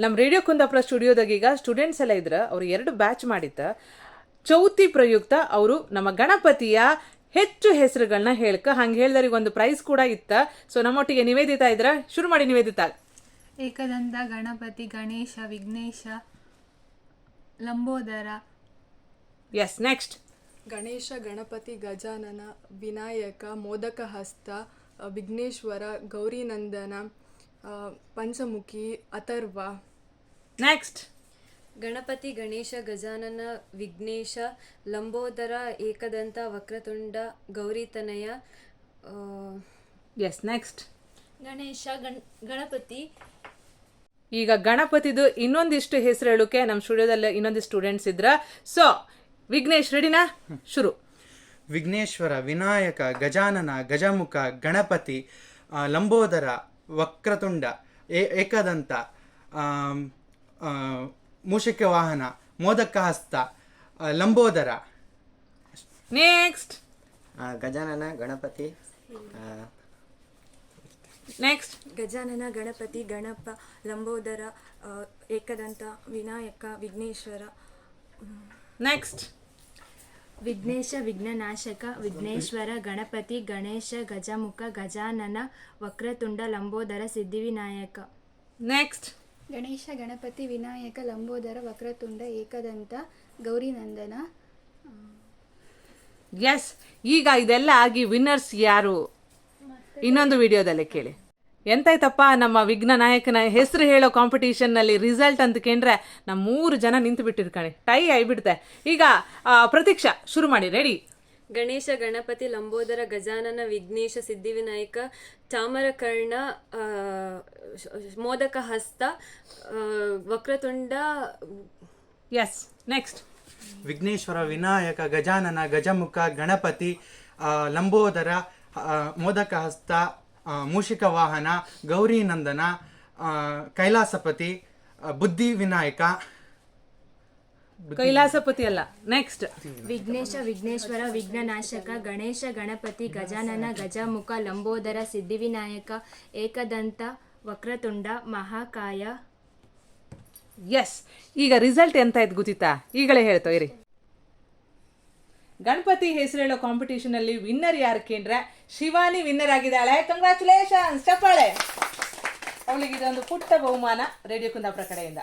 ನಮ್ಮ ರೇಡಿಯೋ ಕುಂದಾಪುರ ಸ್ಟುಡಿಯೋದಾಗ ಈಗ ಸ್ಟೂಡೆಂಟ್ಸ್ ಎಲ್ಲ ಇದ್ರ ಅವ್ರು 2 ಬ್ಯಾಚ್ ಮಾಡಿತ್ತ ಚೌತಿ ಪ್ರಯುಕ್ತ ಅವರು ನಮ್ಮ ಗಣಪತಿಯ ಹೆಚ್ಚು ಹೆಸರುಗಳನ್ನ ಹೇಳ್ಕ ಹಂಗೆ ಹೇಳ್ದವ್ರಿಗೆ ಒಂದು ಪ್ರೈಸ್ ಕೂಡ ಇತ್ತ. ಸೊ ನಮ್ಮೊಟ್ಟಿಗೆ ನಿವೇದಿತಾ ಇದ್ರ, ಶುರು ಮಾಡಿ Niveditha. Ekadanta Ganapati, Ganesha, Vighnesha, Lambodara. Yes, next. Ganesha, Ganapati, Gajanana, Vinayaka, Modaka Hasta, Vighneshwara, Gaurinandana, Panchamukhi, Atharva. Next. Ganapati, Ganesha, Gajanana, Vighnesha, Lambodara, Ekadanta, Vakratunda, Gauritanaya. Yes, next. Ganesha, Ganapati. ಈಗ ಗಣಪತಿದು ಇನ್ನೊಂದಿಷ್ಟು ಹೆಸರು ಹೇಳೋಕೆ ನಮ್ಮ ಸ್ಟುಡಿಯೋದಲ್ಲಿ ಇನ್ನೊಂದಿಷ್ಟು ಸ್ಟೂಡೆಂಟ್ಸ್ ಇದ್ರ. ಸೊ ವಿಘ್ನೇಶ್, ರೆಡಿನಾ? ಶುರು. ವಿಘ್ನೇಶ್ವರ, ವಿನಾಯಕ, ಗಜಾನನ, ಗಜಮುಖ, ಗಣಪತಿ, ಲಂಬೋದರ, ವಕ್ರತುಂಡ, ಏಕದಂತ, ಮೂಷಿಕ Vahana, Modaka Hasta, Lambodara. Next. Gajanana, Ganapati. Next. Gajanana, Ganapati, Ganapa, Lambodara, Ekadanta, Vinayaka, Vighneshwara. Next. Vighnesha, Vighnanashaka, Vighneshwara, Ganapati, Ganesha, Gajamukha, Gajanana, Vakratunda, Lambodara, Siddhivinayaka. Next. Ganesha, Ganapati, Vinayaka, Lambodara, Vakratunda, Ekadanta, Gaurinandana. Yes, ಈಗ ಇದೆಲ್ಲ ಆಗಿ ವಿನ್ನರ್ಸ್ ಯಾರು ಇನ್ನೊಂದು ವಿಡಿಯೋದಲ್ಲಿ ಕೇಳಿ. ಎಂತಾಯ್ತಪ್ಪ, ನಮ್ಮ ವಿಘ್ನ ನಾಯಕನ ಹೆಸರು ಹೇಳೋ ಕಾಂಪಿಟೇಷನ್ನಲ್ಲಿ ರಿಸಲ್ಟ್ ಅಂತ ಕೇಂದ್ರೆ ನಮ್ಮ 3 ಜನ ನಿಂತು ಬಿಟ್ಟಿರ್ಕಣೆ, ಟೈ ಆಗಿಬಿಡುತ್ತೆ. ಈಗ ಪ್ರತೀಕ್ಷಾ, ಶುರು ಮಾಡಿ. Ready? Ganesha, Ganapati, Lambodara, Gajanana, Vighnesha, Siddhivinayaka, Chamarakarna, Modaka Hasta, Vakratunda. Yes, next. Vighneshwara, Vinayaka, Gajanana, Gajamukha, Ganapati, Lambodara, Modaka Hasta, Mushika Vahana, Gaurinandana, Kailasapati, Buddhi Vinayaka. Kailasapati ಅಲ್ಲ, ನೆಕ್ಸ್ಟ್. ವಿಘ್ನೇಶ, ವಿಘ್ನೇಶ್ವರ, ವಿಘ್ನನಾಶಕ, ಗಣೇಶ, ಗಣಪತಿ, ಗಜಾನನ, ಗಜಮುಖ, ಲಂಬೋದರ, ಸಿದ್ಧಿವಿನಾಯಕ, ಏಕದಂತ, ವಕ್ರತುಂಡ, ಮಹಾಕಾಯ. ಎಸ್, ಈಗ ರಿಸಲ್ಟ್ ಎಂತ ಆಯ್ತು ಗೊತ್ತಿತ್ತಾ? ಈಗಲೇ ಹೇಳ್ತೋ ಇರಿ. ಗಣಪತಿ ಹೆಸರು ಹೇಳೋ ಕಾಂಪಿಟೇಷನ್ ಅಲ್ಲಿ ವಿನ್ನರ್ ಯಾರು ಕೇಂದ್ರೆ ಶಿವಾನಿ ವಿನ್ನರ್ ಆಗಿದ್ದಾಳೆ. ಕಂಗ್ರಾಚುಲೇಷನ್ಸ್, ಚಪ್ಪಾಳೆ. ಅವಳಿಗೆ ಇದೊಂದು ಪುಟ್ಟ ಬಹುಮಾನ ರೇಡಿಯೋ ಕುಂದಾಪುರ ಕಡೆಯಿಂದ.